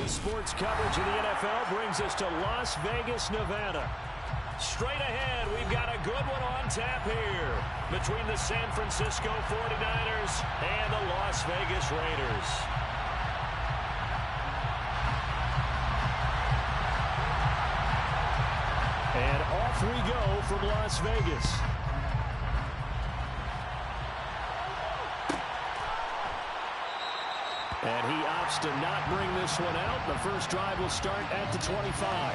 Sports coverage of the NFL brings us to Las Vegas, Nevada. Straight ahead, we've got a good one on tap here between the San Francisco 49ers and the Las Vegas Raiders. And off we go from Las Vegas. And he opts to not bring this one out. The first drive will start at the 25.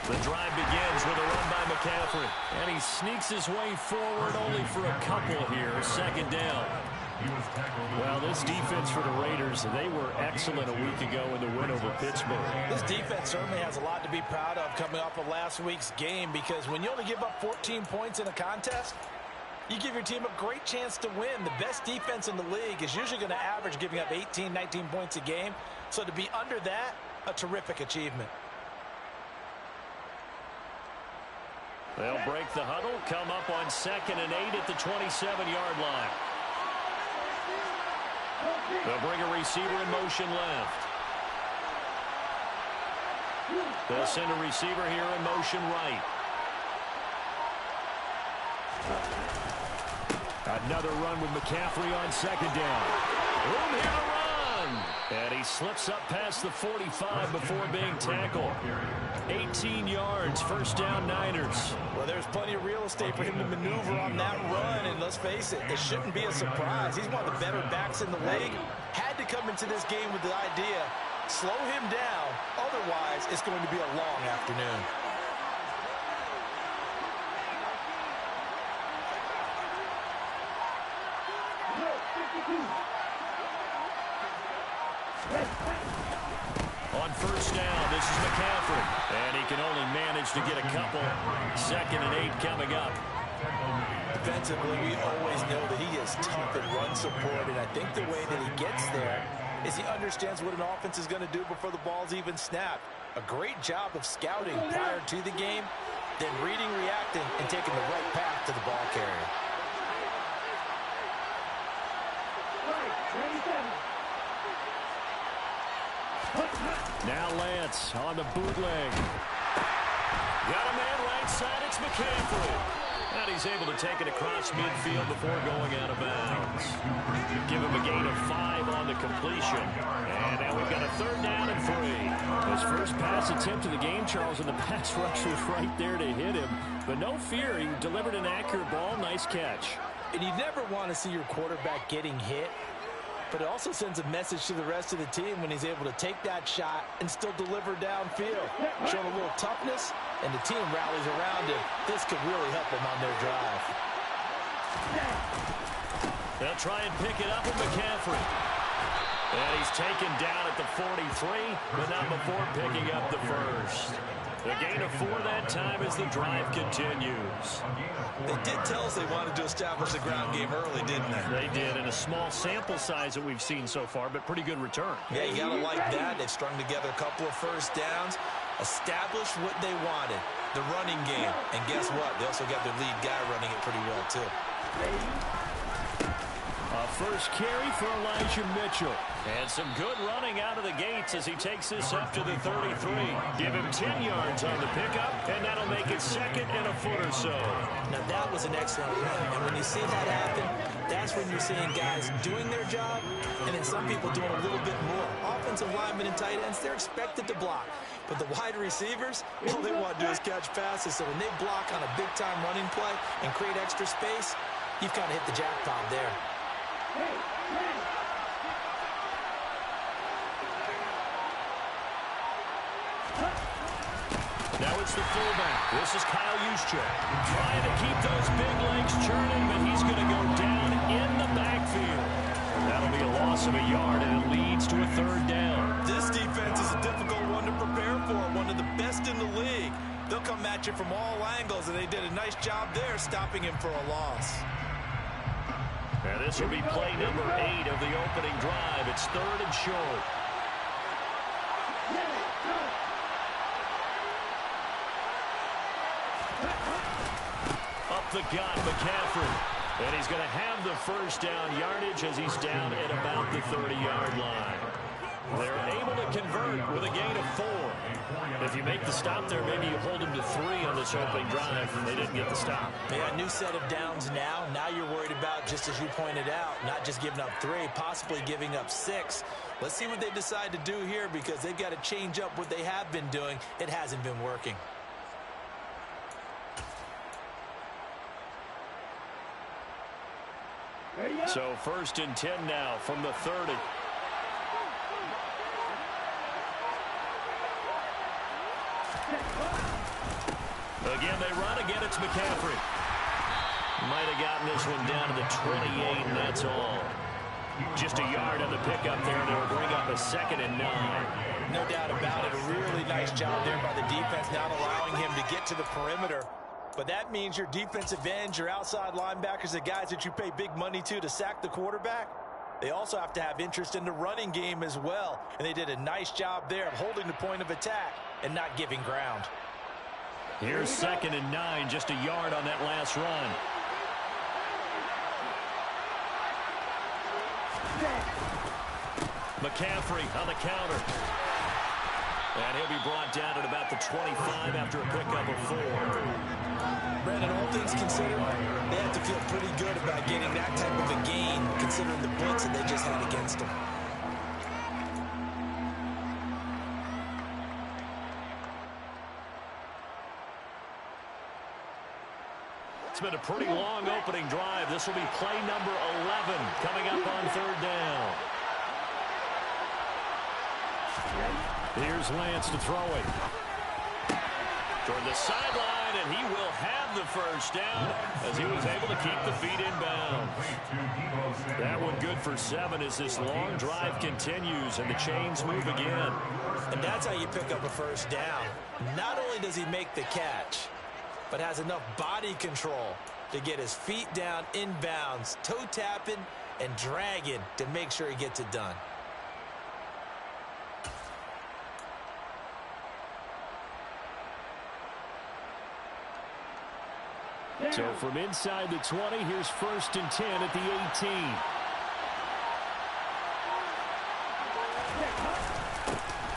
The drive begins with a run by McCaffrey. And he sneaks his way forward only for a couple here. Second down. Well, this defense for the Raiders, they were excellent a week ago in the win over Pittsburgh. This defense certainly has a lot to be proud of coming off of last week's game, because when you only give up 14 points in a contest, you give your team a great chance to win. The best defense in the league is usually going to average giving up 18, 19 points a game. So to be under that, a terrific achievement. They'll break the huddle, come up on 2nd and 8 at the 27-yard line. They'll bring a receiver in motion left. They'll send a receiver here in motion right. Another run with McCaffrey on 2nd down. Room here to run. And he slips up past the 45 before being tackled. 18 yards, first down Niners. Well, there's plenty of real estate for him to maneuver on that run, and let's face it, it shouldn't be a surprise. He's one of the better backs in the league. Had to come into this game with the idea, slow him down, otherwise it's going to be a long afternoon. On first down, this is McCaffrey. And he can only manage to get a couple. 2nd and 8 coming up. Defensively, we always know that he is tough at run support, and I think the way that he gets there is he understands what an offense is going to do before the ball's even snapped. A great job of scouting prior to the game, then reading, reacting, and taking the right path to the ball carrier. Now Lance on the bootleg. Got a man right side, it's McCaffrey. And he's able to take it across midfield before going out of bounds. Give him a gain of 5 on the completion. And now we've got a 3rd down and 3. His first pass attempt of the game, Charles, and the pass rush was right there to hit him. But no fear, he delivered an accurate ball. Nice catch. And you never want to see your quarterback getting hit, but it also sends a message to the rest of the team when he's able to take that shot and still deliver downfield. Showing a little toughness, and the team rallies around him. This could really help them on their drive. They'll try and pick it up with McCaffrey. And he's taken down at the 43, but not before picking up the first. The gain of 4 that time as the drive continues. They did tell us they wanted to establish the ground game early, didn't they? They did, in a small sample size that we've seen so far, but pretty good return. Yeah, you gotta like that. They've strung together a couple of first downs, established what they wanted, the running game. And guess what? They also got their lead guy running it pretty well, too. A first carry for Elijah Mitchell. And some good running out of the gates as he takes this up to the 33. Give him 10 yards on the pickup, and that'll make it 2nd and a foot or so. Now, that was an excellent run. And when you see that happen, that's when you're seeing guys doing their job, and then some people doing a little bit more. Offensive linemen and tight ends, they're expected to block. But the wide receivers, all they want to do is catch passes. So when they block on a big-time running play and create extra space, you've kind of hit the jackpot there. Now it's the fullback. This is Kyle Juszczyk. Trying to keep those big legs churning, but he's going to go down in the backfield. That'll be loss of a yard, and it leads to a third down. This defense is a difficult one to prepare for, one of the best in the league. They'll come at you from all angles, and they did a nice job there stopping him for a loss. And this will be play number 8 of the opening drive. It's 3rd and short. Up the gut, McCaffrey. And he's going to have the first down yardage as he's down at about the 30-yard line. They're able to convert with a gain of 4. If you make the stop there, maybe you hold them to 3 on this opening drive. They didn't get the stop. Yeah, a new set of downs now. Now you're worried about, just as you pointed out, not just giving up 3, possibly giving up 6. Let's see what they decide to do here, because they've got to change up what they have been doing. It hasn't been working. So 1st and 10 now from the 30. Again, they run. Again, it's McCaffrey. Might have gotten this one down to the 28, and that's all. Just a yard on the pickup there, and it'll bring up a 2nd and 9. No doubt about it. A really nice job there by the defense, not allowing him to get to the perimeter. But that means your defensive ends, your outside linebackers, the guys that you pay big money to sack the quarterback, they also have to have interest in the running game as well. And they did a nice job there of holding the point of attack and not giving ground. Here's 2nd and 9, just a yard on that last run. McCaffrey on the counter. And he'll be brought down at about the 25 after a pickup of 4. Brandon, all things considered, they have to feel pretty good about getting that type of a gain, considering the blitz that they just had against them. It's been a pretty long opening drive. This will be play number 11 coming up on 3rd down. Here's Lance to throw it. Toward the sideline, and he will have the first down as he was able to keep the feet in bounds. That one good for 7 as this long drive continues and the chains move again. And that's how you pick up a first down. Not only does he make the catch, but has enough body control to get his feet down in bounds, toe tapping and dragging to make sure he gets it done. So from inside the 20, here's 1st and 10 at the 18.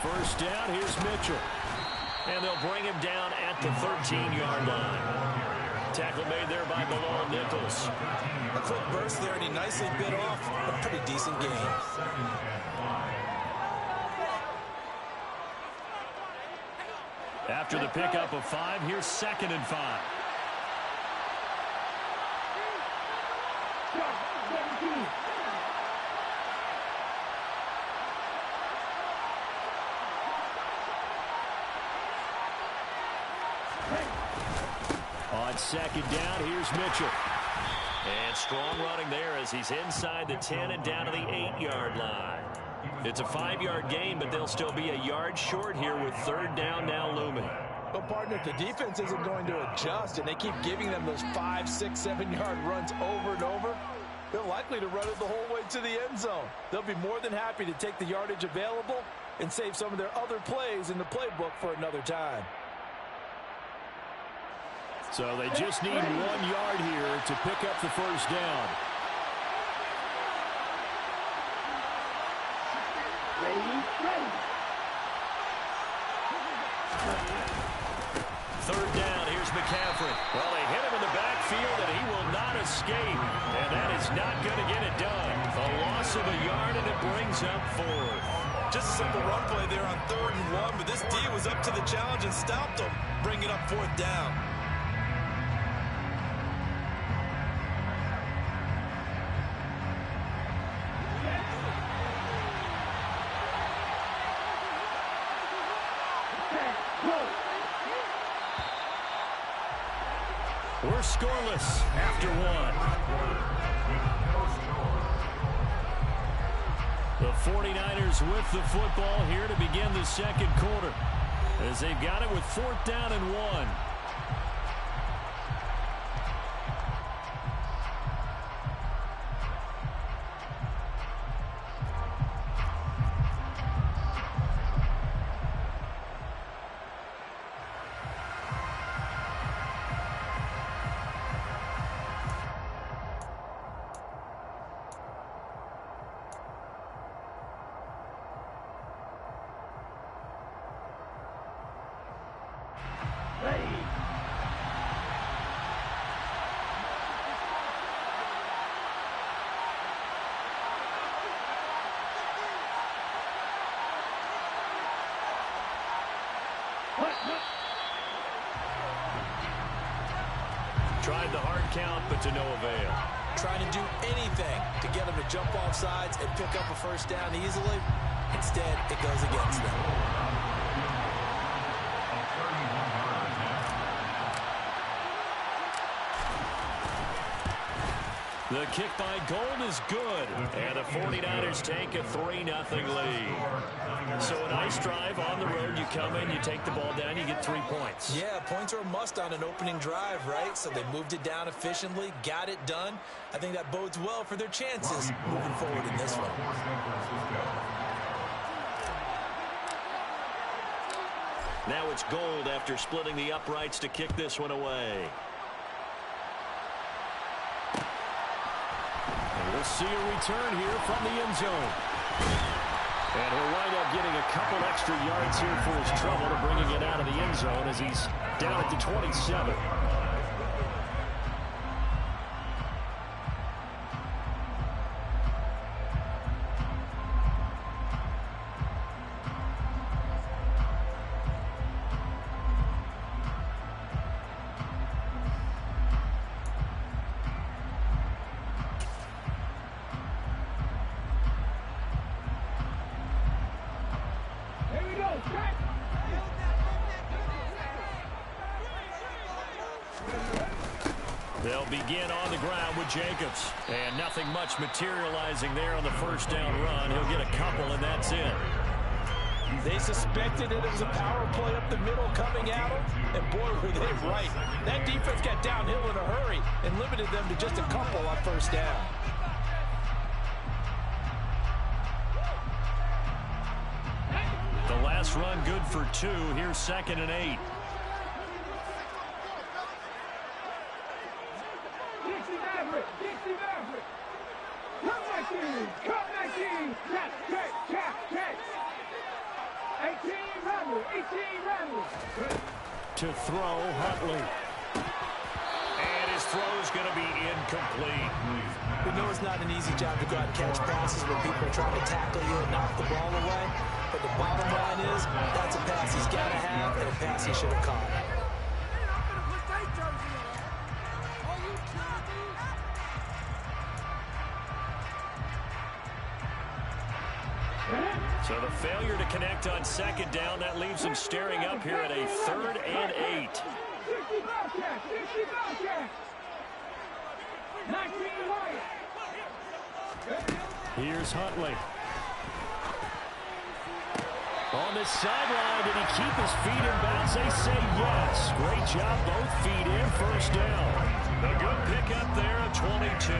First down, here's Mitchell. And they'll bring him down at the 13-yard line. Tackle made there by Bilal Nichols. A quick burst there, and he nicely bit off a pretty decent gain. After the pickup of 5, here's 2nd and 5. On 2nd down, here's Mitchell. And strong running there as he's inside the 10 and down to the 8-yard line. It's a 5-yard gain, but they'll still be a yard short here with 3rd down now looming. But, partner, if the defense isn't going to adjust and they keep giving them those 5, 6, 7-yard runs over and over, they're likely to run it the whole way to the end zone. They'll be more than happy to take the yardage available and save some of their other plays in the playbook for another time. So they just need 1 yard here to pick up the first down. Third down, here's McCaffrey. Well, they hit him in the backfield, and he will not escape. And that is not going to get it done. A loss of a yard, and it brings up 4th. Just a simple run play there on 3rd and 1, but this D was up to the challenge and stopped him, bringing up 4th down. We're scoreless after 1. 49ers with the football here to begin the second quarter, as they've got it with 4th down and 1. Tried the hard count, but to no avail. Trying to do anything to get them to jump off sides and pick up a first down easily. Instead, it goes against them. The kick by Gold is good, and the 49ers take a 3-0 lead. So a nice drive on the road. You come in, you take the ball down, you get 3 points. Yeah, points are a must on an opening drive, right? So they moved it down efficiently, got it done. I think that bodes well for their chances moving forward in this one. Now it's Gold after splitting the uprights to kick this one away. We'll see a return here from the end zone. And he'll wind up getting a couple extra yards here for his trouble to bringing it out of the end zone as he's down at the 27. They'll begin on the ground with Jacobs. And nothing much materializing there on the first down run. He'll get a couple, and that's it. They suspected it was a power play up the middle coming at them, and boy, were they right. That defense got downhill in a hurry and limited them to just a couple on first down. The last run good for 2. Here's 2nd and 8. To throw, Huntley. And his throw's going to be incomplete. We know it's not an easy job to go out and catch passes when people are trying to tackle you and knock the ball away. But the bottom line is, that's a pass he's got to have and a pass he should have caught. So the failure to connect on 2nd down, that leaves him staring up here at a 3rd and 8. Here's Huntley. On the sideline, did he keep his feet in bounds? They say yes. Great job, both feet in, first down. A good pickup there at 22.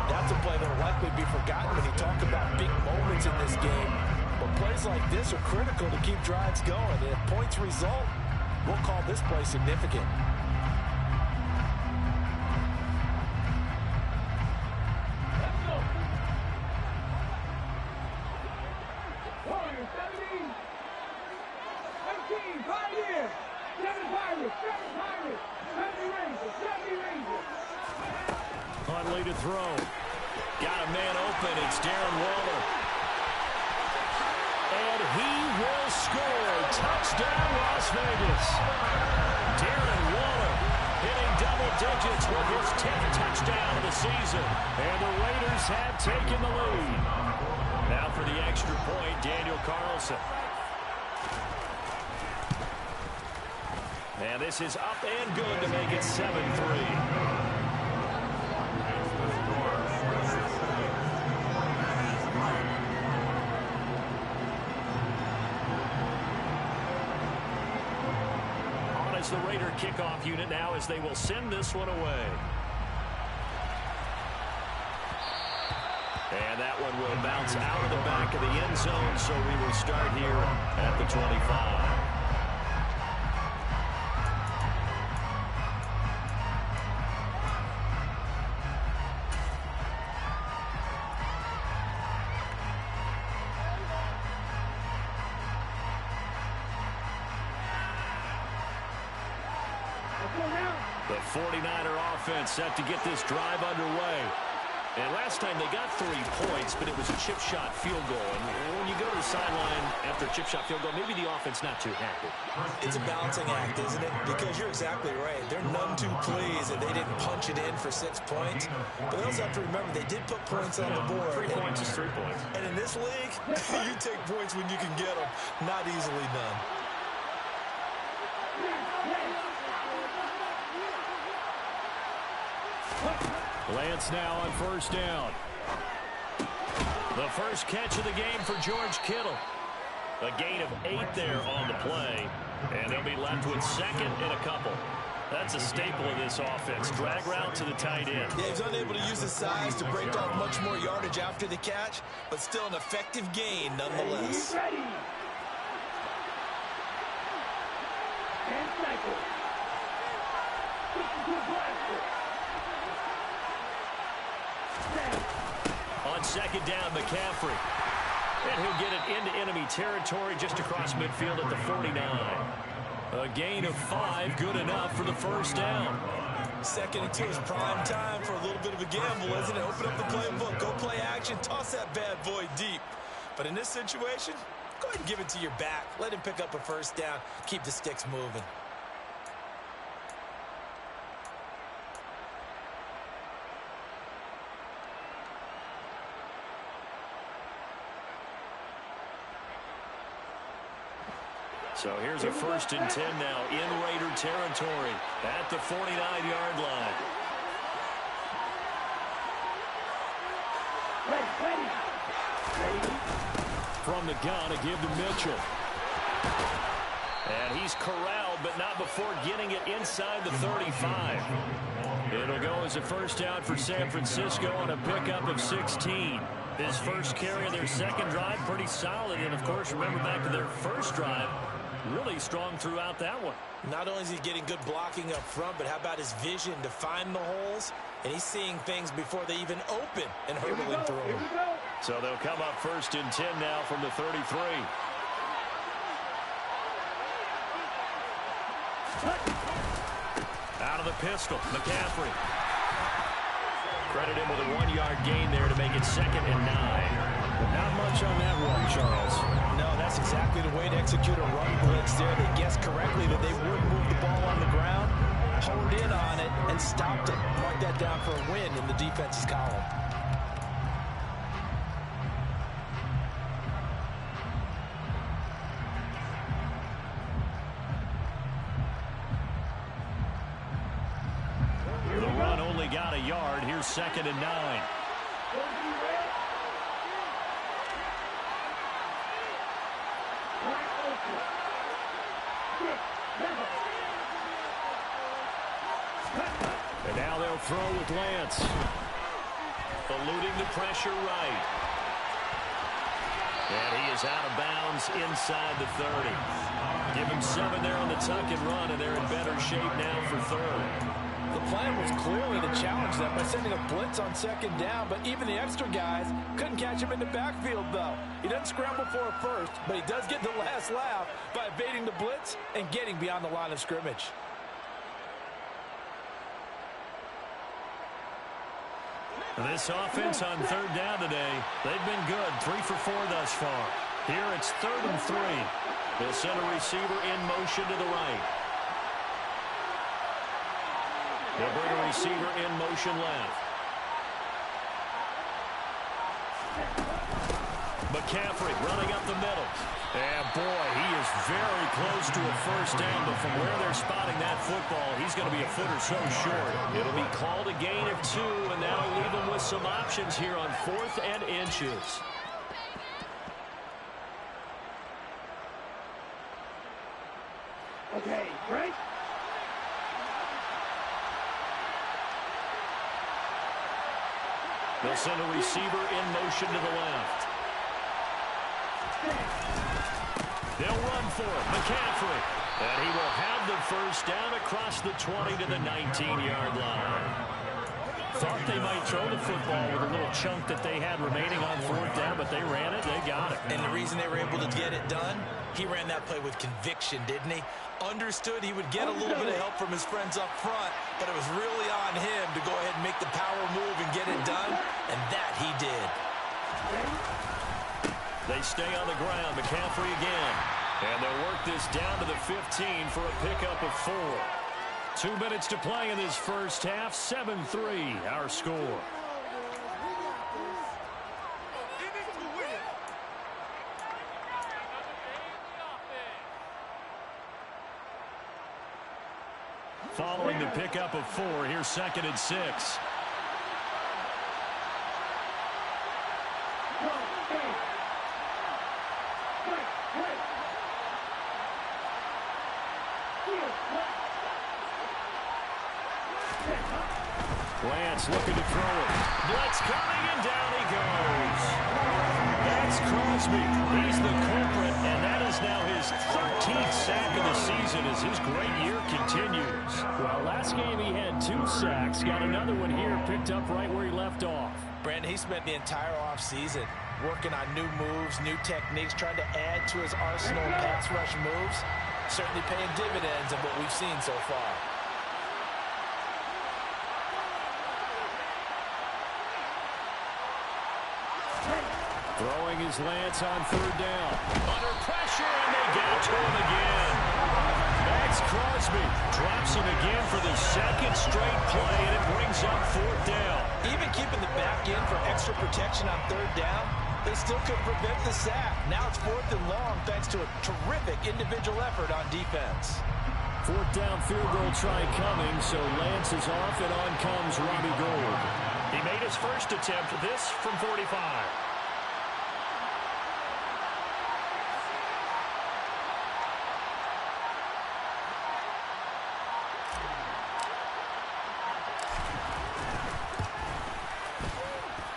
That's a play that will likely be forgotten when you talk about big moments in this game. But plays like this are critical to keep drives going. And if points result, we'll call this play significant. Huntley to throw. Got a man open. It's Darren Waller. And he will score. Touchdown, Las Vegas. Darren Waller hitting double digits with his 10th touchdown of the season. And the Raiders have taken the lead. Now for the extra point, Daniel Carlson. And this is up and good to make it 7-3. is the Raider kickoff unit now as they will send this one away. And that one will bounce out of the back of the end zone, so we will start here at the 25. The 49er offense set to get this drive underway. And last time they got 3 points, but it was a chip shot field goal. And when you go to the sideline after a chip shot field goal, maybe the offense not too happy. It's a balancing act, isn't it? Because you're exactly right. They're none too pleased that they didn't punch it in for 6 points. But they also have to remember they did put points on the board. 3 points is 3 points. And in this league, you take points when you can get them. Not easily done. Lance now on first down. The first catch of the game for George Kittle. A gain of 8 there on the play. And they'll be left with second and a couple. That's a staple of this offense. Drag route to the tight end. Yeah, he's unable to use his size to break off much more yardage after the catch, but still an effective gain nonetheless. On second down, McCaffrey. And he'll get it into enemy territory just across midfield at the 49. A gain of 5, good enough for the first down. Second and 2 is prime time for a little bit of a gamble, isn't it? Open up the playbook, go play action, toss that bad boy deep. But in this situation, go ahead and give it to your back. Let him pick up a first down, keep the sticks moving. So here's a first and 10 now in Raider territory at the 49-yard line. From the gun, a give to Mitchell. And he's corralled, but not before getting it inside the 35. It'll go as a first down for San Francisco on a pickup of 16. His first carry of their second drive, pretty solid. And, of course, remember back to their first drive, really strong throughout that one. Not only is he getting good blocking up front, but how about his vision to find the holes? And he's seeing things before they even open and hurdling through them. So they'll come up first and 10 now from the 33. Out of the pistol, McCaffrey. Credit him with a 1-yard gain there to make it second and 9. Not much on that run, Charles. No, that's exactly the way to execute a run blitz there. They guessed correctly that they would move the ball on the ground, honed in on it, and stopped it. Mark that down for a win in the defense's column. The run only got a yard. Here's second and 9. And now they'll throw with Lance. Eluding the pressure right. And he is out of bounds inside the 30. Give him 7 there on the tuck and run, and they're in better shape now for third. The plan was clearly to challenge them by sending a blitz on second down, but even the extra guys couldn't catch him in the backfield, though. He doesn't scramble for a first, but he does get the last laugh by evading the blitz and getting beyond the line of scrimmage. This offense on third down today, they've been good. 3 for 4 thus far. Here it's 3rd and 3. They'll send a receiver in motion to the right. They'll bring a receiver in motion left. McCaffrey running up the middle. And, boy, he is very close to a first down, but from where they're spotting that football, he's going to be a foot or so short. It'll be called a gain of 2, and that'll leave them with some options here on 4th and inches. Okay, break. They'll send a receiver in motion to the left. They'll run for it. McCaffrey. And he will have the first down across the 20 to the 19-yard line. Thought they might throw the football with a little chunk that they had remaining on fourth down, but they ran it. They got it. And the reason they were able to get it done, he ran that play with conviction, didn't he? Understood he would get a little bit of help from his friends up front, but it was really on him to go ahead and make the power move and get it done, and that he did. They stay on the ground. McCaffrey again. And they'll work this down to the 15 for a pickup of 4. 2 minutes to play in this first half. 7-3, our score. Following the pickup of 4, here's 2nd and 6. Lance looking to throw it. Blitz coming, and down he goes. That's Crosby. He's the culprit, and that is now his 13th sack of the season as his great year continues. Well, last game he had 2 sacks. Got another one here, picked up right where he left off. Brandon, he spent the entire offseason working on new moves, new techniques, trying to add to his arsenal of pass rush moves. Certainly paying dividends in what we've seen so far. Throwing his Lance on 3rd down. Under pressure, and they get it to him again. Max Crosby drops him again for the 2nd straight play, and it brings up 4th down. Even keeping the back in for extra protection on 3rd down, they still could prevent the sack. Now it's 4th and long thanks to a terrific individual effort on defense. 4th down field goal try coming, so Lance is off, and on comes Robbie Gould. He made his first attempt, this from 45.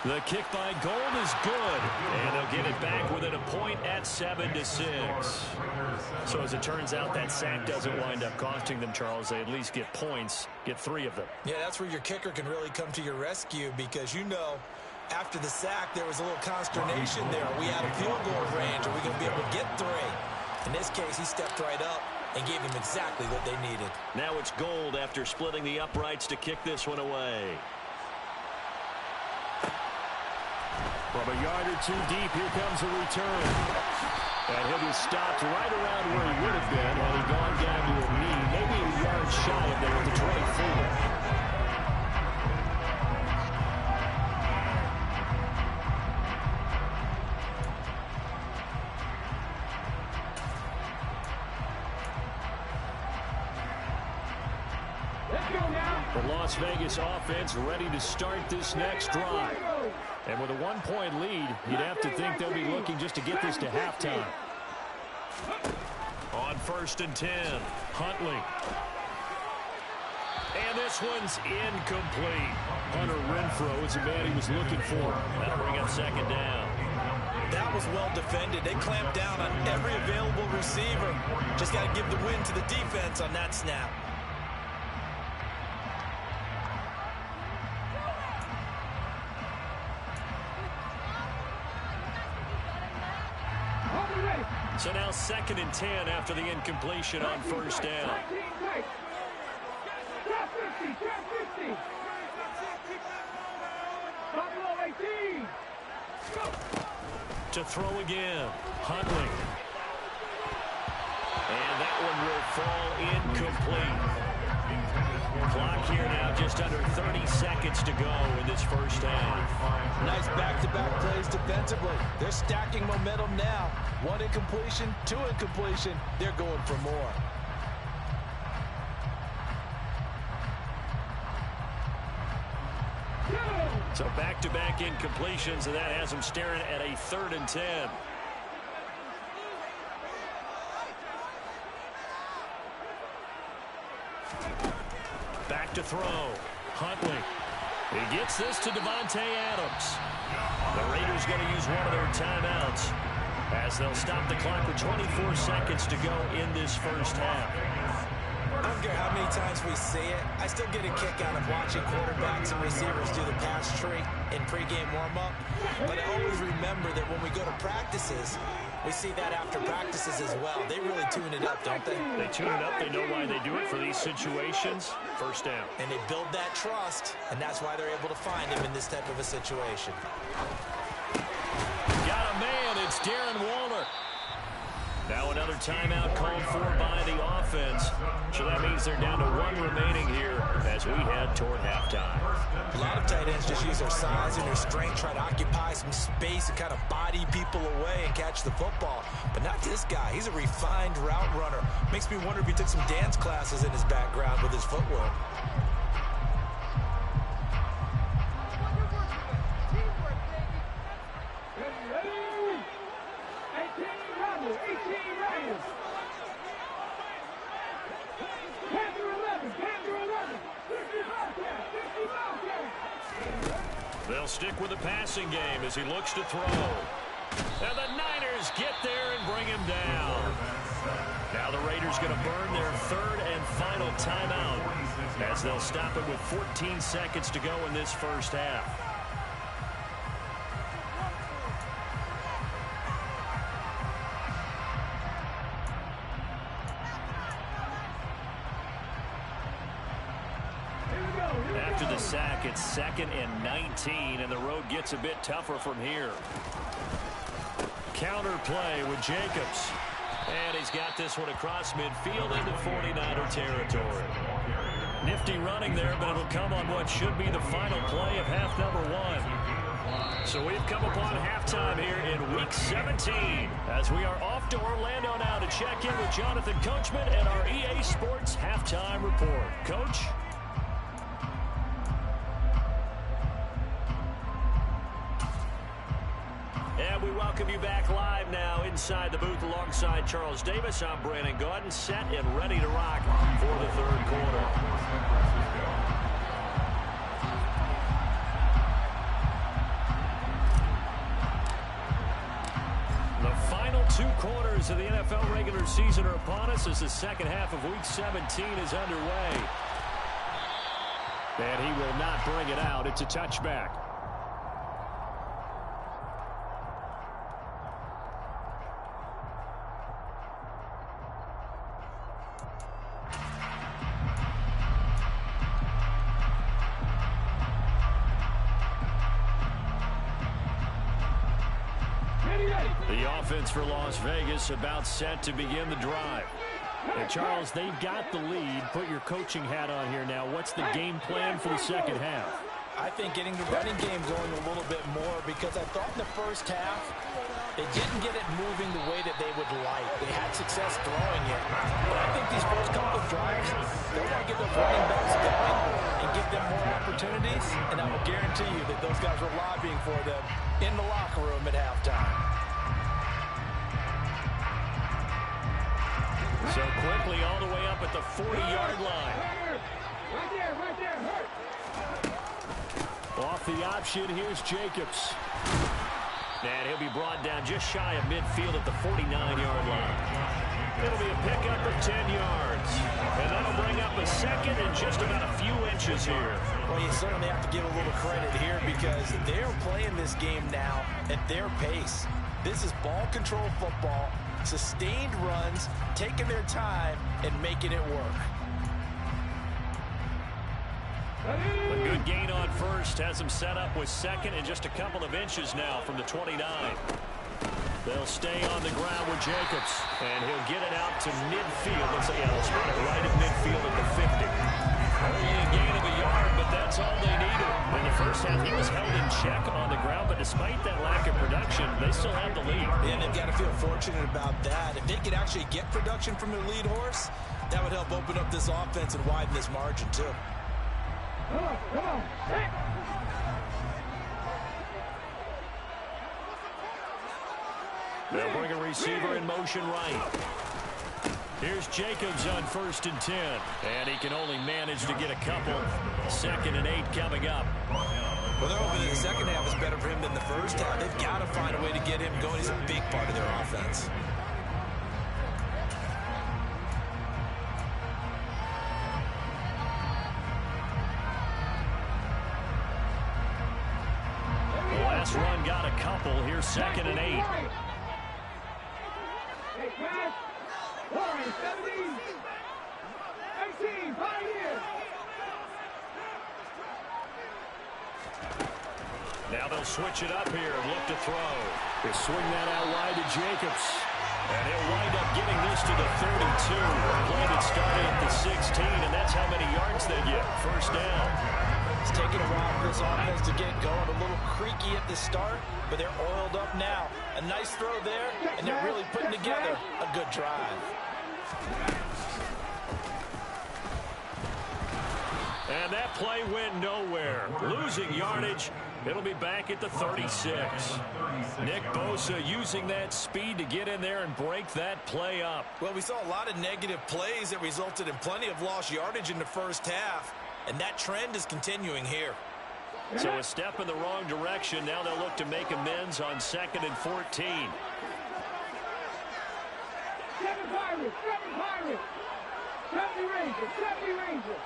The kick by Gould is good, and they'll get it back within a point at 7-6. So as it turns out, that sack doesn't wind up costing them, Charles. They at least get points, get 3 of them. Yeah, that's where your kicker can really come to your rescue because, you know, after the sack, there was a little consternation there. Are we out of field goal range? Are we going to be able to get 3? In this case, he stepped right up and gave them exactly what they needed. Now it's Gould after splitting the uprights to kick this one away. From a yard or 2 deep, here comes a return. And he'll be stopped right around where he would have been had he gone down to a knee, maybe a yard shy of there at the 24. The Las Vegas offense ready to start this next drive. And with a 1-point lead, you'd have to think they'll be looking just to get this to halftime. On 1st and 10, Huntley. And this one's incomplete. Hunter Renfrow is the man he was looking for. That'll bring up 2nd down. That was well defended. They clamped down on every available receiver. Just got to give the win to the defense on that snap. So now 2nd and 10 after the incompletion on 1st down. To throw again, Huntley. And that one will fall incomplete. Clock here now, just under 30 seconds to go in this first half. Nice back-to-back plays defensively. They're stacking momentum now. 1 incompletion, 2 incompletion. They're going for more. So back-to-back incompletions, and that has them staring at a 3rd and 10. Back to throw. Huntley. He gets this to Davante Adams. The Raiders going to use one of their timeouts as they'll stop the clock with 24 seconds to go in this first half. I don't care how many times we see it, I still get a kick out of watching quarterbacks and receivers do the pass tree in pregame warm-up. But I always remember that when we go to practices, we see that after practices as well. They really tune it up, don't they? They tune it up. They know why they do it for these situations. First down. And they build that trust, and that's why they're able to find him in this type of a situation. Got a man. It's Darren Waller. Now another timeout called for by the offense. So that means they're down to one remaining here as we head toward halftime. A lot of tight ends just use their size and their strength, try to occupy some space and kind of body people away and catch the football. But not this guy. He's a refined route runner. Makes me wonder if he took some dance classes in his background with his footwork. They'll stick with the passing game as he looks to throw. And the Niners get there and bring him down. Now the Raiders going to burn their third and final timeout as they'll stop it with 14 seconds to go in this first half. After the sack, it's 2nd and 19, and the road gets a bit tougher from here. Counter play with Jacobs. And he's got this one across midfield into 49er territory. Nifty running there, but it'll come on what should be the final play of half number 1. So we've come upon halftime here in Week 17 as we are off to Orlando now to check in with Jonathan Coachman and our EA Sports Halftime Report. Coach? And we welcome you back live now inside the booth alongside Charles Davis. I'm Brandon Gaudin, set and ready to rock for the third quarter. The final 2 quarters of the NFL regular season are upon us as the second half of Week 17 is underway. And he will not bring it out. It's a touchback. The offense for Las Vegas about set to begin the drive. And Charles, they've got the lead. Put your coaching hat on here now. What's the game plan for the second half? I think getting the running game going a little bit more, because I thought in the first half they didn't get it moving the way that they would like. They had success throwing it. But I think these first couple of drives, they want to get those running backs going and give them more opportunities. And I will guarantee you that those guys were lobbying for them in the locker room at halftime. So quickly all the way up at the 40-yard line. Right there. Off the option, here's Jacobs. And he'll be brought down just shy of midfield at the 49-yard line. It'll be a pickup of 10 yards. And that'll bring up a second and just about a few inches here. Well, you certainly have to give a little credit here because they're playing this game now at their pace. This is ball control football. Sustained runs, taking their time, and making it work. A good gain on first has him set up with second and just a couple of inches now from the 29. They'll stay on the ground with Jacobs, and he'll get it out to midfield. Let's say he'll spot it right at midfield at the 50. Only a gain of a yard, but that's all they needed. In the first half, he was held in check on the ground, but despite that lack of production, they still have the lead. And they've got to feel fortunate about that. If they could actually get production from their lead horse, that would help open up this offense and widen this margin, too. Come on. Hey. They'll bring a receiver in motion right. Here's Jacobs on 1st and 10. And he can only manage to get a couple. 2nd and 8 coming up. Well, they're hoping that the second half is better for him than the first half. They've got to find a way to get him going. He's a big part of their offense. The last run got a couple. Here's 2nd and 8. Now they'll switch it up here and look to throw. They swing that out wide to Jacobs. And he'll wind up getting this to the 32. Play that started at the 16, and that's how many yards they get. 1st down. It's taken a while for this offense to get going. A little creaky at the start, but they're oiled up now. A nice throw there, and they're really putting together a good drive. And that play went nowhere. Losing yardage. It'll be back at the 36. Nick Bosa using that speed to get in there and break that play up. Well, we saw a lot of negative plays that resulted in plenty of lost yardage in the first half, and that trend is continuing here. So a step in the wrong direction. Now they'll look to make amends on 2nd and 14. 7 Pirates, 7 Pirates. 70 Rangers, 70 Rangers.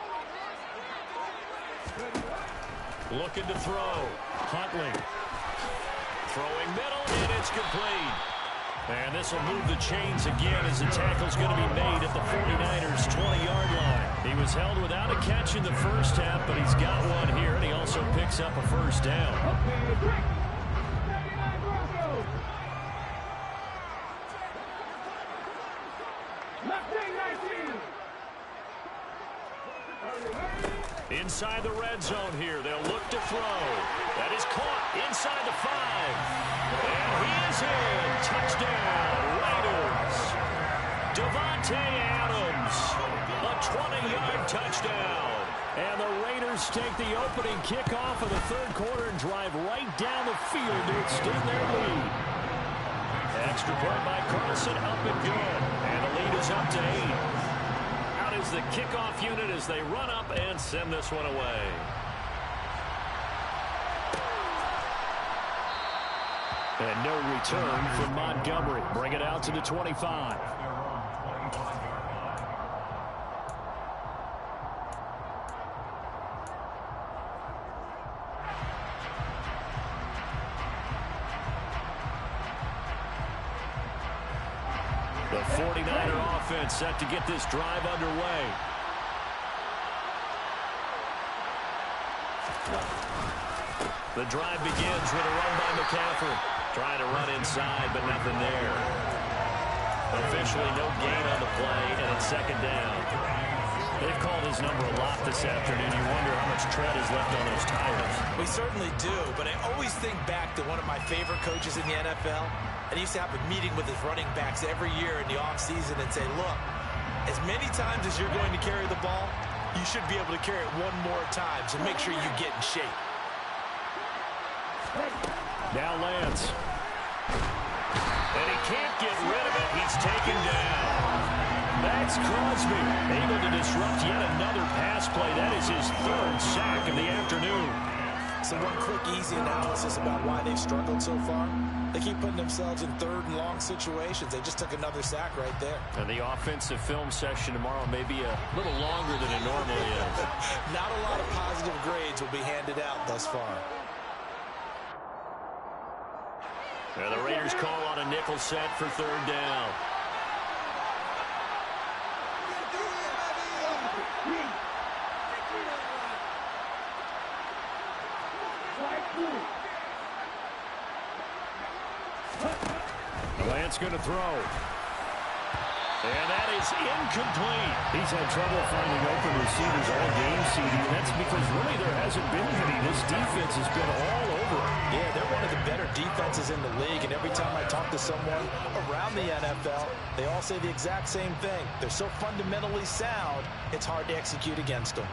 Looking to throw. Huntley. Throwing middle, and it's complete. And this will move the chains again as the tackle's going to be made at the 49ers' 20-yard line. He was held without a catch in the first half, but he's got one here, and he also picks up a 1st down. Inside the red zone here. They'll look to throw. That is caught inside the 5. And he is in. Touchdown, Raiders. Davante Adams. A 20-yard touchdown. And the Raiders take the opening kickoff of the 3rd quarter and drive right down the field to extend their lead. Extra point by Carlson, up and good. And the lead is up to 8. Is the kickoff unit as they run up and send this one away. And no return from Montgomery. Bring it out to the 25. The 49er offense set to get this drive underway. The drive begins with a run by McCaffrey. Trying to run inside, but nothing there. Officially no gain on the play, and it's 2nd down. They've called his number a lot this afternoon. You wonder how much tread is left on those tires. We certainly do, but I always think back to one of my favorite coaches in the NFL. And he used to have a meeting with his running backs every year in the offseason and say, look, as many times as you're going to carry the ball, you should be able to carry it one more time, so make sure you get in shape. Now Lance. And he can't get rid of it. He's taken down. That's Crosby, able to disrupt yet another pass play. That is his 3rd sack of the afternoon. So one quick, easy analysis about why they've struggled so far. They keep putting themselves in 3rd and long situations. They just took another sack right there. And the offensive film session tomorrow may be a little longer than it normally is. Not a lot of positive grades will be handed out thus far. And the Raiders call on a nickel set for 3rd down. Lance going to throw. And that is incomplete. He's had trouble finding open receivers all game, CD. And that's because really there hasn't been any. This defense has been all over it. Yeah, they're one of the better defenses in the league. And every time I talk to someone around the NFL, they all say the exact same thing. They're so fundamentally sound, it's hard to execute against them.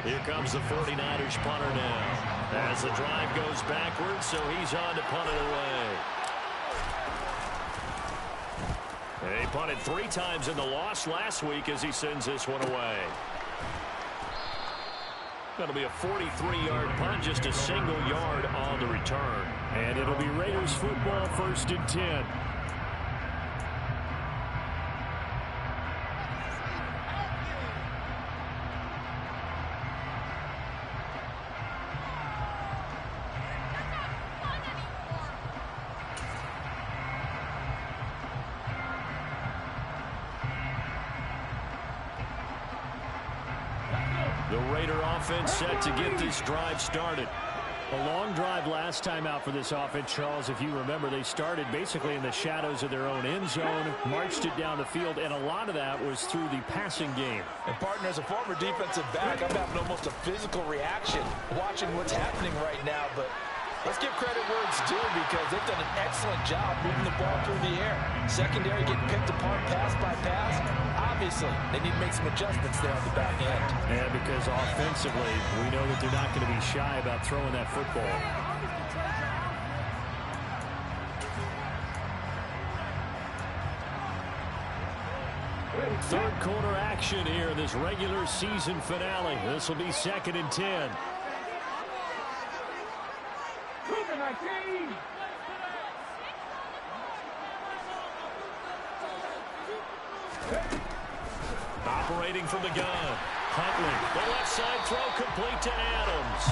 Here comes the 49ers punter now. As the drive goes backwards, so he's on to punt it away. He punted 3 times in the loss last week as he sends this one away. That'll be a 43-yard punt, just a single yard on the return. And it'll be Raiders football, 1st and 10. The Raider offense set to get this drive started. A long drive last time out for this offense, Charles. If you remember, they started basically in the shadows of their own end zone, marched it down the field, and a lot of that was through the passing game. And, partner, as a former defensive back, I'm having almost a physical reaction watching what's happening right now. But let's give credit where it's due because they've done an excellent job moving the ball through the air. Secondary getting picked apart pass by pass. Obviously, they need to make some adjustments there on the back end. Yeah, because offensively, we know that they're not going to be shy about throwing that football. Third quarter action here in this regular season finale. This will be 2nd and 10. Operating from the gun. Huntley, the left side throw complete to Adams.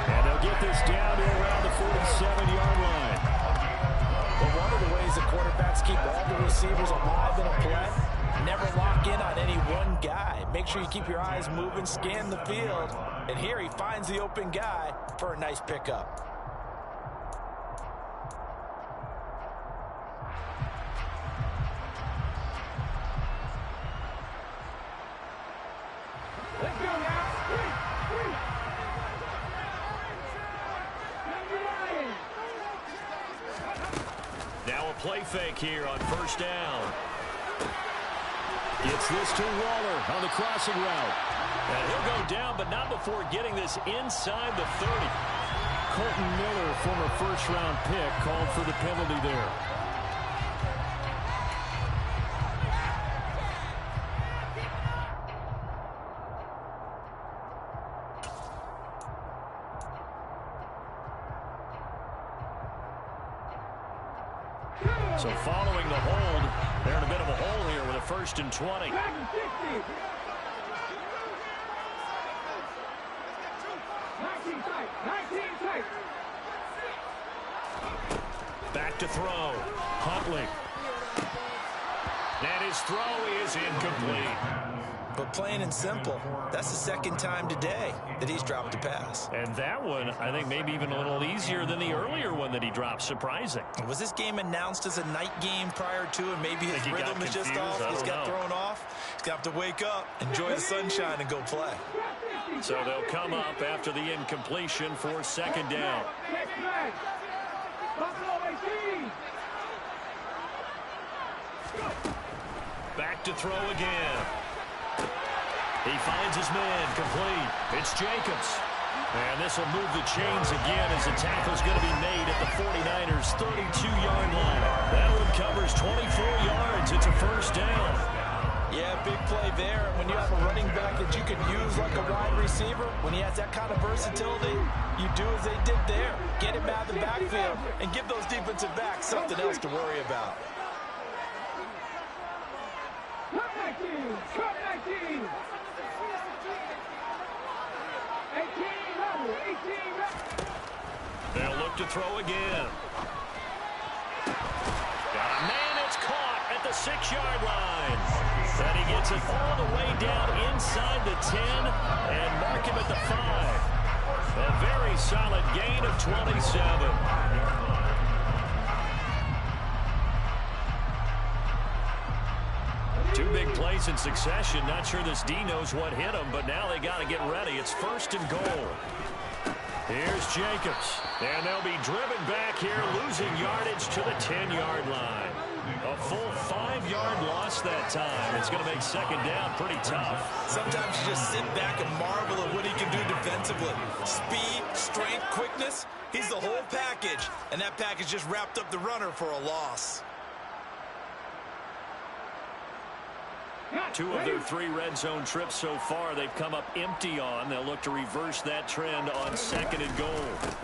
And they'll get this down to around the 47-yard line. But one of the ways the quarterbacks keep all the receivers alive in a play, never lock in on any one guy. Make sure you keep your eyes moving, scan the field. And here he finds the open guy for a nice pickup. Let's go now. Now a play fake here on 1st down. Gets this to Waller on the crossing route. And he'll go down, but not before getting this inside the 30. Colton Miller, former 1st-round pick, called for the penalty there. So following the hold, they're in a bit of a hole here with a 1st and 20. Back to throw. Huntley. And his throw is incomplete. But plain and simple, that's the 2nd time today that he's dropped a pass. And that one, I think, maybe even a little easier than the earlier one that he dropped. Surprising. Was this game announced as a night game prior to, and maybe his rhythm is just off? He's got thrown off. He's got to wake up, enjoy the sunshine, and go play. So they'll come up after the incompletion for 2nd down. Back to throw again. He finds his man complete. It's Jacobs. And this will move the chains again as the tackle's going to be made at the 49ers' 32-yard line. That one covers 24 yards. It's a 1st down. Yeah, big play there. When you have a running back that you can use like a wide receiver, when he has that kind of versatility, you do as they did there. Get him out of the backfield and give those defensive backs something else to worry about. Come back in! Come back in! 18 level! They'll look to throw again. Got a man, it's caught at the 6-yard line. And he gets it all the way down inside the 10 and mark him at the 5. A very solid gain of 27. Two big plays in succession. Not sure this D knows what hit him, but now they got to get ready. It's 1st and goal. Here's Jacobs. And they'll be driven back here, losing yardage to the 10-yard line. A full 5-yard loss that time. It's going to make 2nd down pretty tough. Sometimes you just sit back and marvel at what he can do defensively. Speed, strength, quickness. He's the whole package. And that package just wrapped up the runner for a loss. 2 of their 3 red zone trips so far, they've come up empty on. They'll look to reverse that trend on 2nd and goal.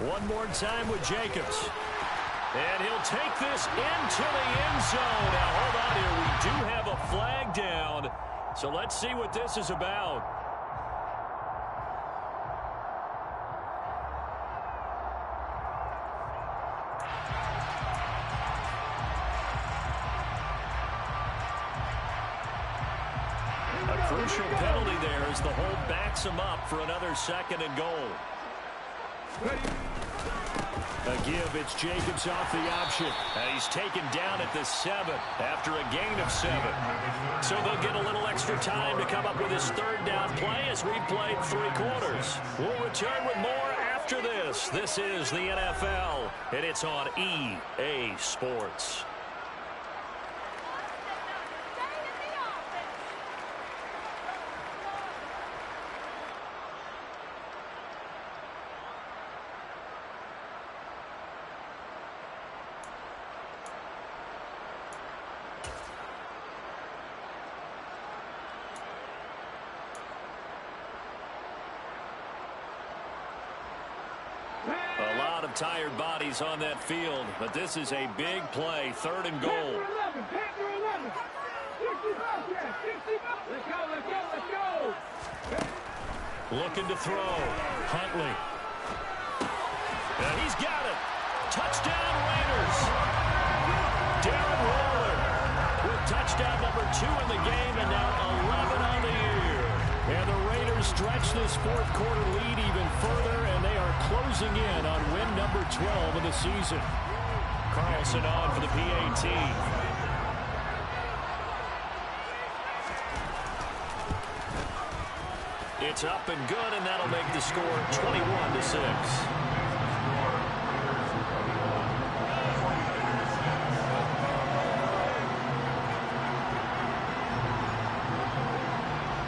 One more time with Jacobs. And he'll take this into the end zone. Now, hold on here. We do have a flag down. So let's see what this is about. A crucial penalty there as the hold backs him up for another 2nd and goal. A give, it's Jacobs off the option. And he's taken down at the 7 after a gain of 7. So they'll get a little extra time to come up with his 3rd down play as we've played 3 quarters. We'll return with more after this. This is the NFL, and it's on EA Sports. A lot of tired bodies on that field, but this is a big play, 3rd and goal. Looking to throw. Huntley. And he's got it. Touchdown, Raiders. Darren Waller with touchdown number 2 in the game and now 11 on the year. And the Raiders stretch this 4th quarter lead even further, and they are closing in on win number 12 of the season. Carlson on for the PAT. It's up and good, and that'll make the score 21-6.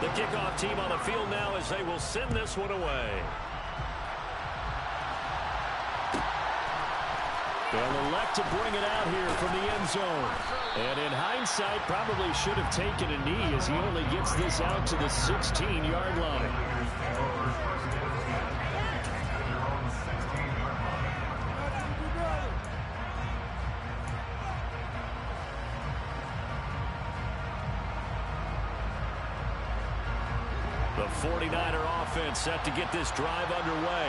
The kickoff team on the field now as they will send this one away. They'll elect to bring it out here from the end zone. And in hindsight, probably should have taken a knee as he only gets this out to the 16-yard line. The 49er offense set to get this drive underway.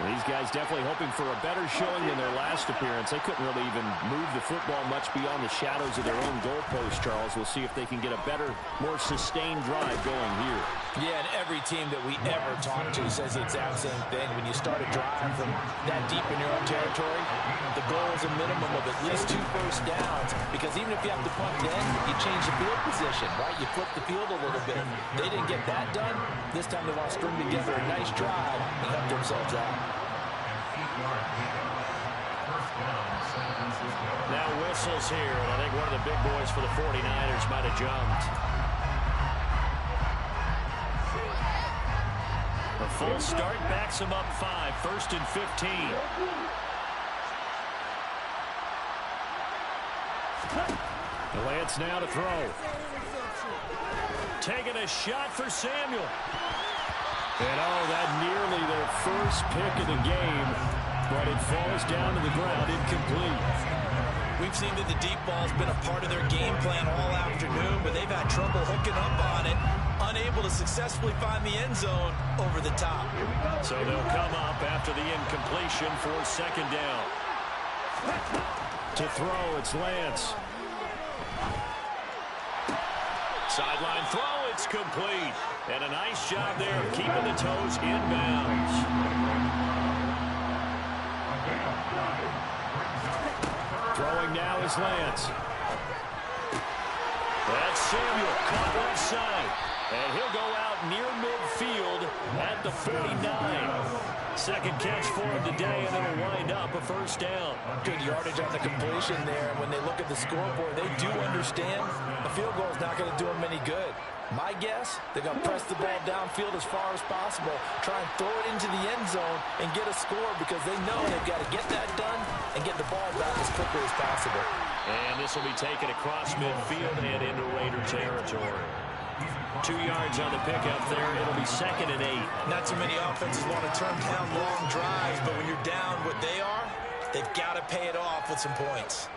These guys definitely hoping for a better showing than their last appearance. They couldn't really even move the football much beyond the shadows of their own goalpost, Charles. We'll see if they can get a better, more sustained drive going here. Yeah, and every team that we ever talk to says the exact same thing. When you start a drive from that deep in your own territory, the goal is a minimum of at least 2 first downs, because even if you have to punt then, you change the field position, right? You flip the field a little bit. They didn't get that done. This time they want to string together a nice drive and help themselves out. Now whistles here, and I think one of the big boys for the 49ers might have jumped. A full start backs him up 5, 1st and 15. Lance now to throw. Taking a shot for Samuel. And oh, that nearly their first pick of the game, but it falls down to the ground incomplete. We've seen that the deep ball's been a part of their game plan all afternoon, but they've had trouble hooking up on it, unable to successfully find the end zone over the top. So they'll come up after the incompletion for 2nd down. To throw, it's Lance. Sideline throw, it's complete. And a nice job there of keeping the toes inbounds. Throwing now is Lance. That's Samuel, caught left side. And he'll go out near midfield at the 49. 2nd catch for him today, and it'll wind up a 1st down. Good yardage on the completion there. And when they look at the scoreboard, they do understand a field goal is not going to do them any good. My guess, they're going to press the ball downfield as far as possible, try and throw it into the end zone and get a score, because they know they've got to get that done and get the ball back as quickly as possible. And this will be taken across midfield and into Raider territory. 2 yards on the pickup there. It'll be 2nd and 8. Not too many offenses want to turn down long drives, but when you're down what they are, they've got to pay it off with some points.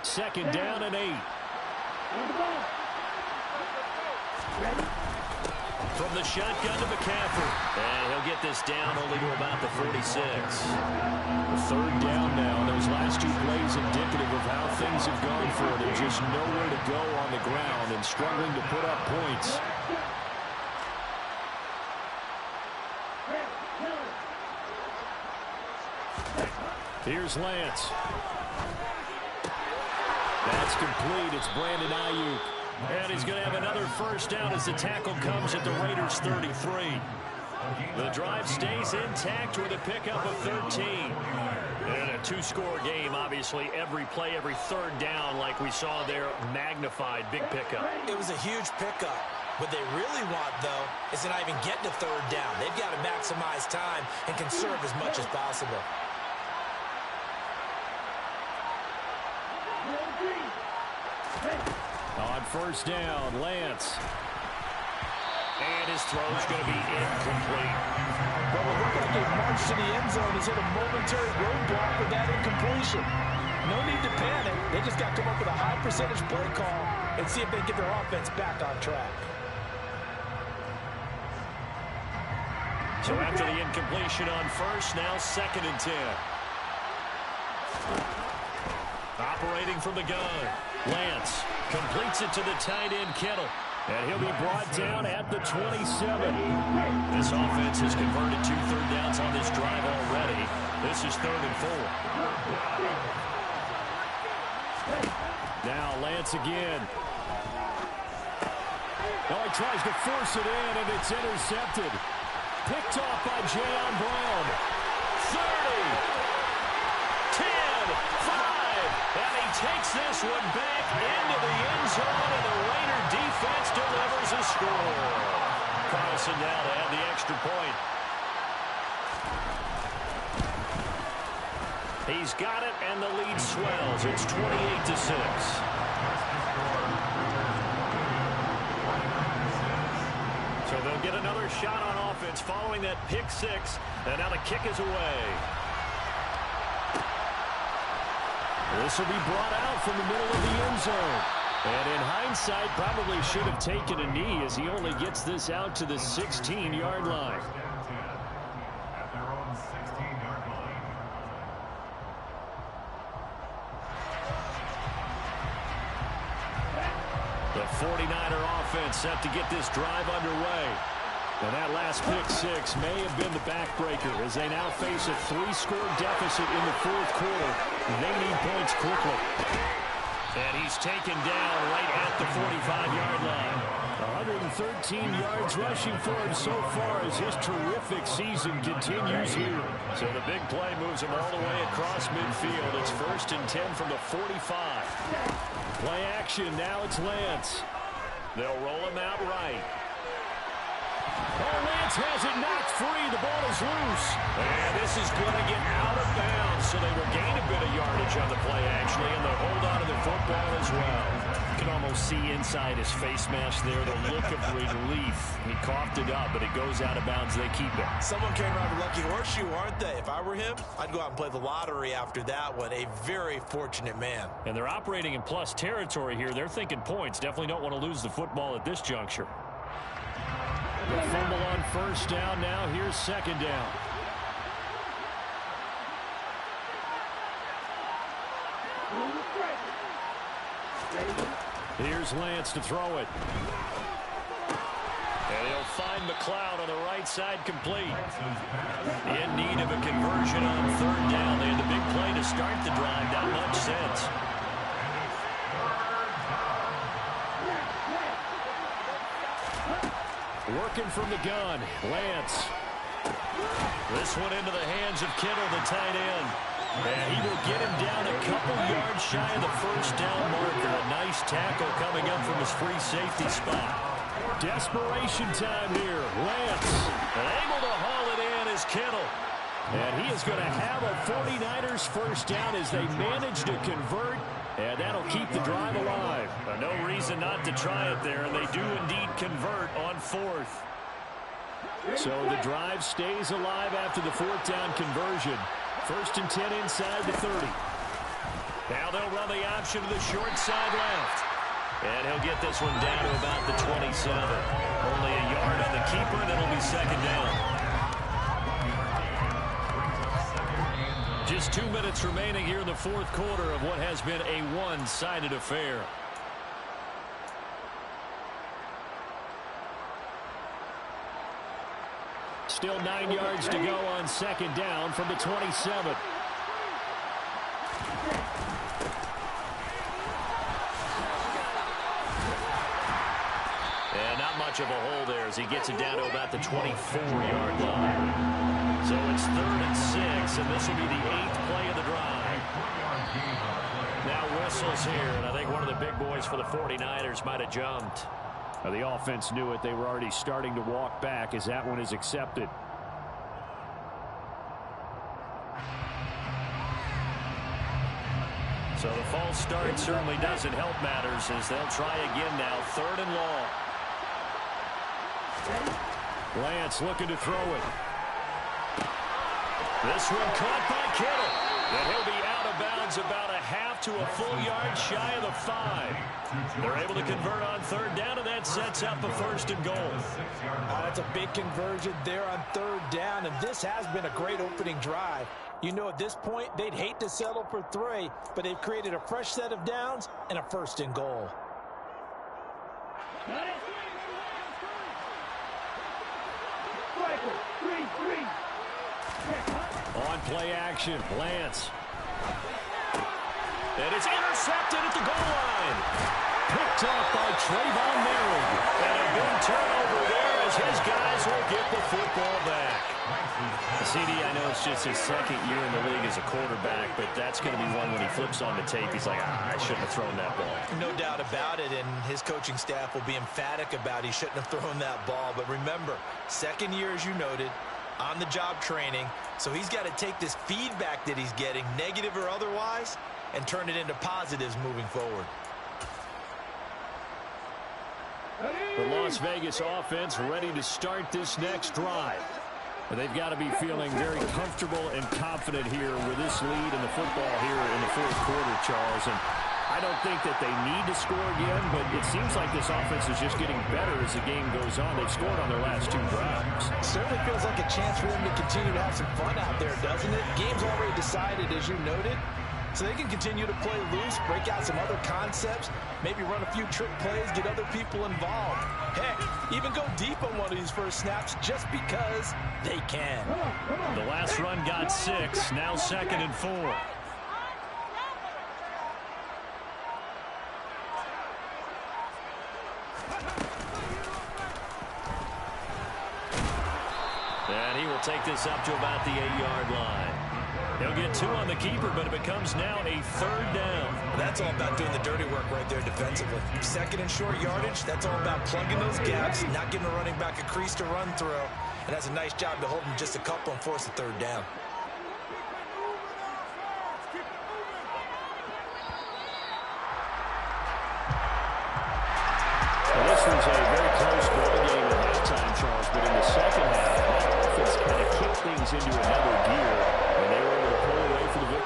Second down and 8. From the shotgun to McCaffrey. And he'll get this down only to about the 46. Third down now. Those last 2 plays indicative of how things have gone for them. Just nowhere to go on the ground and struggling to put up points. Here's Lance. That's complete. It's Brandon Ayuk. And he's going to have another first down as the tackle comes at the Raiders' 33. The drive stays intact with a pickup of 13. And a 2-score game, obviously. Every play, every third down, like we saw there, magnified. Big pickup. It was a huge pickup. What they really want, though, is to not even get to third down. They've got to maximize time and conserve as much as possible. On first down, Lance. And his throw's going to be incomplete. Well, it looked like he marched to the end zone. He's hit a momentary roadblock with that incompletion. No need to panic. They just got to come up with a high percentage play call and see if they can get their offense back on track. So after the incompletion on first, now 2nd and 10. Operating from the gun. Lance completes it to the tight end, Kittle. And he'll be brought down at the 27. This offense has converted 2 third downs on this drive already. This is 3rd and 4. Now Lance again. Oh, he tries to force it in, and it's intercepted. Picked off by Jayon Brown. 30, 10, 5. And he takes this one back into the end zone, and the Raider defense delivers a score. Carlson now to add the extra point. He's got it, and the lead swells. It's 28-6. So they'll get another shot on offense following that pick 6, and now the kick is away. This will be brought out from the middle of the end zone. And in hindsight, probably should have taken a knee as he only gets this out to the 16-yard line. The 49er offense set to get this drive underway. And that last pick 6 may have been the backbreaker as they now face a 3-score deficit in the 4th quarter. They need points quickly. And he's taken down right at the 45-yard line. 113 yards rushing for him so far as his terrific season continues here. So the big play moves him all the way across midfield. It's 1st and 10 from the 45. Play action. Now it's Lance. They'll roll him out right. Oh, Lance has it knocked free. The ball is loose. And this is going to get out of bounds. So they regain a bit of yardage on the play, actually, and they'll hold on to the football as well. You can almost see inside his face mask there the look of relief. He coughed it up, but it goes out of bounds. They keep it. Someone came around a lucky horseshoe, aren't they? If I were him, I'd go out and play the lottery after that one. A very fortunate man. And they're operating in plus territory here. They're thinking points. Definitely don't want to lose the football at this juncture. The fumble on first down. Now here's 2nd down. Here's Lance to throw it. And he'll find McLeod on the right side, complete. In need of a conversion on 3rd down. They had the big play to start the drive. Not much sense. Working from the gun, Lance. This one into the hands of Kittle, the tight end. And he will get him down a couple yards shy of the first down marker. A nice tackle coming up from his free safety spot. Desperation time here. Lance. And able to haul it in is Kittle. And he is going to have a 49ers first down as they manage to convert, and that'll keep the drive alive. No reason not to try it there, and they do indeed convert on 4th. So the drive stays alive after the 4th down conversion. 1st and 10 inside the 30. Now they'll run the option to the short side left. And he'll get this one down to about the 27. Only a yard on the keeper, and it'll be 2nd down. Just 2 minutes remaining here in the 4th quarter of what has been a one-sided affair. Still 9 yards to go on 2nd down from the 27. And not much of a hole there as he gets it down to about the 24-yard line. So it's 3rd and 6, and this will be the 8th play of the drive. Now whistles here, and I think one of the big boys for the 49ers might have jumped. Now the offense knew it. They were already starting to walk back as that one is accepted. So the false start certainly doesn't help matters as they'll try again now. 3rd and long. Lance looking to throw it. This one caught by Kittle. And he'll be out of bounds about a half to a full yard shy of the 5. They're able to convert on 3rd down, and that sets up a 1st and goal. That's a big conversion there on 3rd down, and this has been a great opening drive. You know, at this point, they'd hate to settle for 3, but they've created a fresh set of downs and a 1st and goal. On play action, Lance. And it's intercepted at the goal line. Picked off by Trayvon Merrick. And a big turnover there as his guys will get the football back. CD, I know it's just his 2nd year in the league as a quarterback, but that's going to be one when he flips on the tape. He's like, I shouldn't have thrown that ball. No doubt about it, and his coaching staff will be emphatic about he shouldn't have thrown that ball. But remember, 2nd year, as you noted, on-the-job training. So he's got to take this feedback that he's getting, negative or otherwise, and turn it into positives moving forward. The Las Vegas offense ready to start this next drive. They've got to be feeling very comfortable and confident here with this lead in the football here in the 4th quarter, Charles. And I don't think that they need to score again, but it seems like this offense is just getting better as the game goes on. They've scored on their last 2 drives. Certainly feels like a chance for them to continue to have some fun out there, doesn't it? Game's already decided, as you noted. So they can continue to play loose, break out some other concepts, maybe run a few trick plays, get other people involved. Heck, even go deep on one of these first snaps just because they can. The last run got 6, now 2nd and 4. And he will take this up to about the 8-yard line. He'll get 2 on the keeper, but it becomes now a 3rd down. That's all about doing the dirty work right there defensively. 2nd and short yardage, that's all about plugging those gaps, not giving a running back a crease to run through. And that's a nice job to hold him just a couple and force a 3rd down.